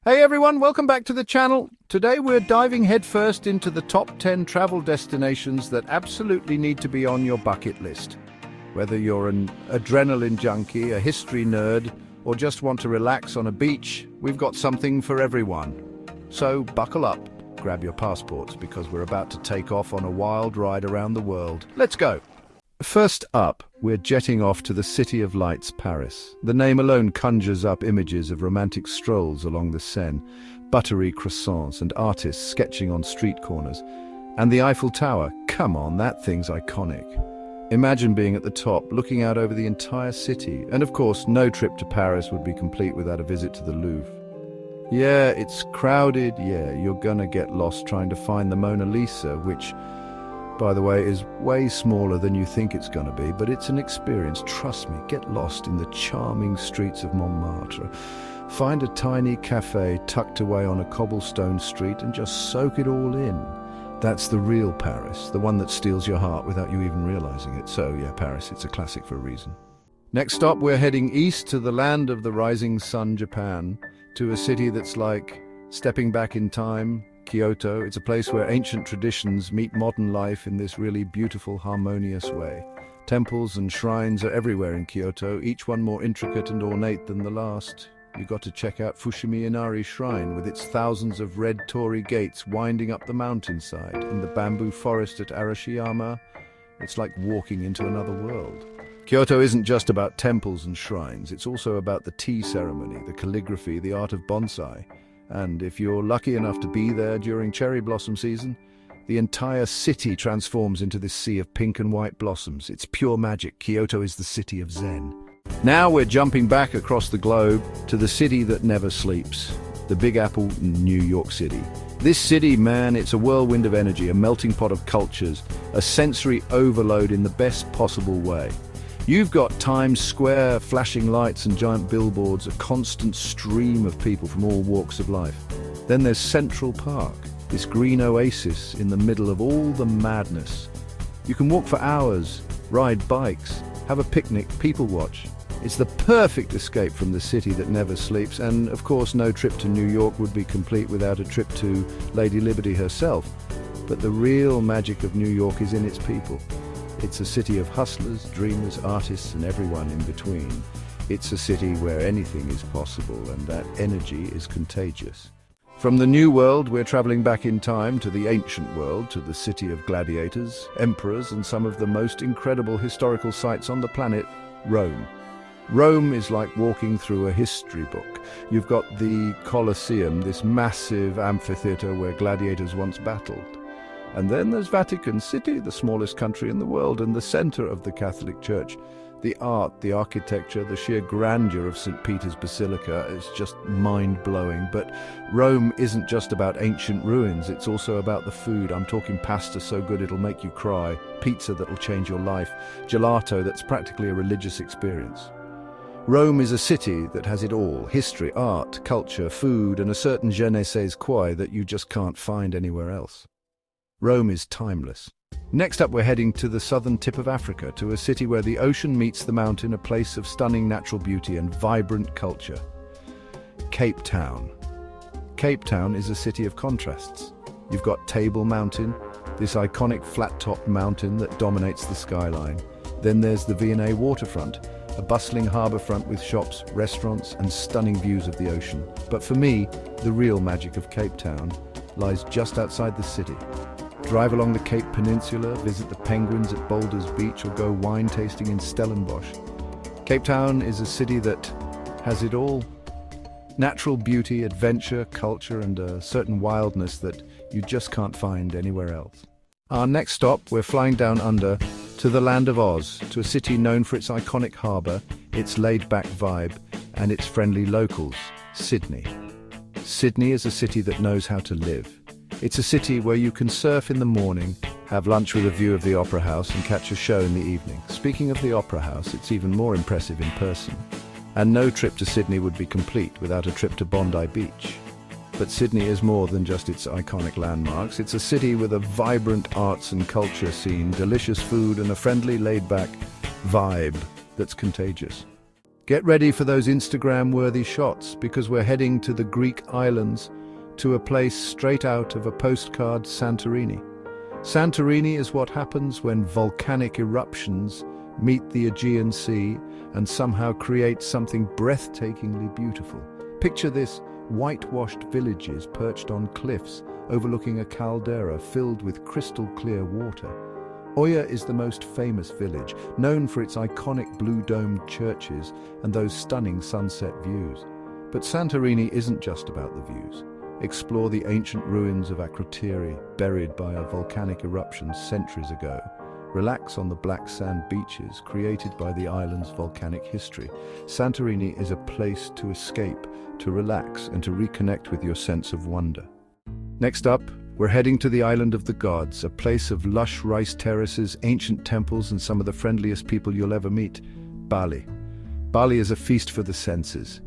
Hey everyone, welcome back to the channel. Today we're diving headfirst into the top 10 travel destinations that absolutely need to be on your bucket list. Whether you're an adrenaline junkie, a history nerd, or just want to relax on a beach, we've got something for everyone. So buckle up, grab your passports, because we're about to take off on a wild ride around the world. Let's go! First up, we're jetting off to the City of Lights, Paris. The name alone conjures up images of romantic strolls along the Seine, buttery croissants and artists sketching on street corners. And the Eiffel Tower, come on, that thing's iconic. Imagine being at the top, looking out over the entire city. And of course, no trip to Paris would be complete without a visit to the Louvre. Yeah, it's crowded, you're gonna get lost trying to find the Mona Lisa, which, by the way, is way smaller than you think it's going to be, but it's an experience. Trust me, get lost in the charming streets of Montmartre. Find a tiny cafe tucked away on a cobblestone street and just soak it all in. That's the real Paris, the one that steals your heart without you even realizing it. So yeah, Paris, it's a classic for a reason. Next stop, we're heading east to the land of the rising sun, Japan, to a city that's like stepping back in time. Kyoto. It's a place where ancient traditions meet modern life in this really beautiful, harmonious way. Temples and shrines are everywhere in Kyoto, each one more intricate and ornate than the last. You got to check out Fushimi Inari Shrine with its thousands of red torii gates winding up the mountainside. In the bamboo forest at Arashiyama, it's like walking into another world. Kyoto isn't just about temples and shrines, it's also about the tea ceremony, the calligraphy, the art of bonsai. And if you're lucky enough to be there during cherry blossom season, the entire city transforms into this sea of pink and white blossoms. It's pure magic. Kyoto is the city of Zen. Now we're jumping back across the globe to the city that never sleeps, the Big Apple, New York City. This city, man, it's a whirlwind of energy, a melting pot of cultures, a sensory overload in the best possible way. You've got Times Square, flashing lights and giant billboards, a constant stream of people from all walks of life. Then there's Central Park, this green oasis in the middle of all the madness. You can walk for hours, ride bikes, have a picnic, people watch. It's the perfect escape from the city that never sleeps, and of course no trip to New York would be complete without a trip to Lady Liberty herself. But the real magic of New York is in its people. It's a city of hustlers, dreamers, artists, and everyone in between. It's a city where anything is possible, and that energy is contagious. From the New World, we're traveling back in time to the ancient world, to the city of gladiators, emperors, and some of the most incredible historical sites on the planet, Rome. Rome is like walking through a history book. You've got the Colosseum, this massive amphitheater where gladiators once battled. And then there's Vatican City, the smallest country in the world and the center of the Catholic Church. The art, the architecture, the sheer grandeur of St. Peter's Basilica is just mind-blowing. But Rome isn't just about ancient ruins, it's also about the food. I'm talking pasta so good it'll make you cry, pizza that'll change your life, gelato that's practically a religious experience. Rome is a city that has it all: history, art, culture, food, and a certain je ne sais quoi that you just can't find anywhere else. Rome is timeless. Next up, we're heading to the southern tip of Africa, to a city where the ocean meets the mountain, a place of stunning natural beauty and vibrant culture. Cape Town. Cape Town is a city of contrasts. You've got Table Mountain, this iconic flat-topped mountain that dominates the skyline. Then there's the V&A waterfront, a bustling harbourfront with shops, restaurants, and stunning views of the ocean. But for me, the real magic of Cape Town lies just outside the city. Drive along the Cape Peninsula, visit the penguins at Boulders Beach, or go wine tasting in Stellenbosch. Cape Town is a city that has it all. Natural beauty, adventure, culture, and a certain wildness that you just can't find anywhere else. Our next stop, we're flying down under to the land of Oz, to a city known for its iconic harbour, its laid-back vibe, and its friendly locals, Sydney. Sydney is a city that knows how to live. It's a city where you can surf in the morning, have lunch with a view of the Opera House, and catch a show in the evening. Speaking of the Opera House, it's even more impressive in person. And no trip to Sydney would be complete without a trip to Bondi Beach. But Sydney is more than just its iconic landmarks. It's a city with a vibrant arts and culture scene, delicious food, and a friendly, laid-back vibe that's contagious. Get ready for those Instagram-worthy shots because we're heading to the Greek islands, to a place straight out of a postcard, Santorini. Santorini is what happens when volcanic eruptions meet the Aegean Sea and somehow create something breathtakingly beautiful. Picture this: whitewashed villages perched on cliffs overlooking a caldera filled with crystal-clear water. Oya is the most famous village, known for its iconic blue-domed churches and those stunning sunset views. But Santorini isn't just about the views. Explore the ancient ruins of Akrotiri, buried by a volcanic eruption centuries ago. Relax on the black sand beaches created by the island's volcanic history. Santorini is a place to escape, to relax, and to reconnect with your sense of wonder. Next up, we're heading to the island of the gods, a place of lush rice terraces, ancient temples, and some of the friendliest people you'll ever meet: Bali. Bali is a feast for the senses.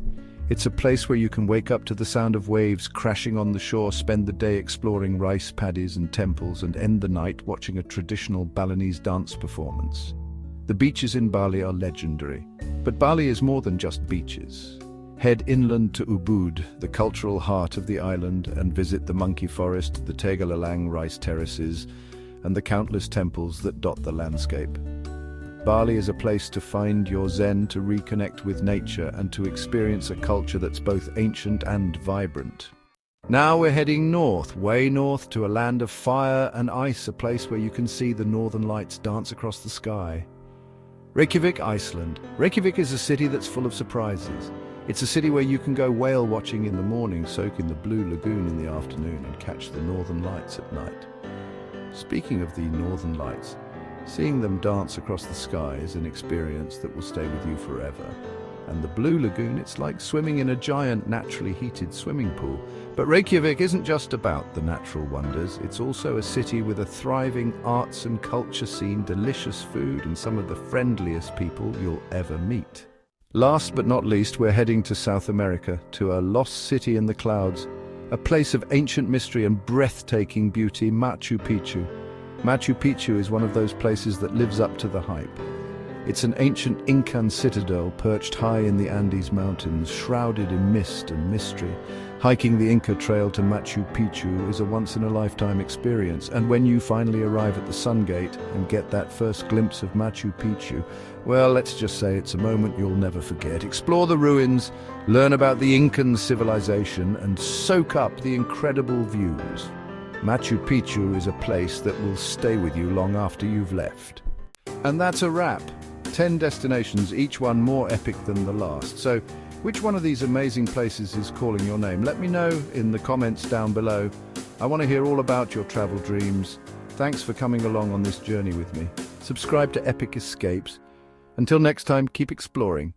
It's a place where you can wake up to the sound of waves crashing on the shore, spend the day exploring rice paddies and temples, and end the night watching a traditional Balinese dance performance. The beaches in Bali are legendary. But Bali is more than just beaches. Head inland to Ubud, the cultural heart of the island, and visit the monkey forest, the Tegalalang rice terraces, and the countless temples that dot the landscape. Bali is a place to find your zen, to reconnect with nature, and to experience a culture that's both ancient and vibrant. Now we're heading north, way north, to a land of fire and ice, a place where you can see the northern lights dance across the sky. Reykjavik, Iceland. Reykjavik is a city that's full of surprises. It's a city where you can go whale watching in the morning, soak in the blue lagoon in the afternoon, and catch the northern lights at night. Speaking of the northern lights, seeing them dance across the sky is an experience that will stay with you forever. And the blue lagoon, it's like swimming in a giant naturally heated swimming pool. But Reykjavik isn't just about the natural wonders, it's also a city with a thriving arts and culture scene, delicious food, and some of the friendliest people you'll ever meet. Last but not least, we're heading to South America, to a lost city in the clouds, a place of ancient mystery and breathtaking beauty, Machu Picchu. Machu Picchu is one of those places that lives up to the hype. It's an ancient Incan citadel perched high in the Andes Mountains, shrouded in mist and mystery. Hiking the Inca Trail to Machu Picchu is a once-in-a-lifetime experience, and when you finally arrive at the Sun Gate and get that first glimpse of Machu Picchu, well, let's just say it's a moment you'll never forget. Explore the ruins, learn about the Incan civilization, and soak up the incredible views. Machu Picchu is a place that will stay with you long after you've left. And that's a wrap. 10 destinations, each one more epic than the last. So, which one of these amazing places is calling your name? Let me know in the comments down below. I want to hear all about your travel dreams. Thanks for coming along on this journey with me. Subscribe to Epic Escapes. Until next time, keep exploring.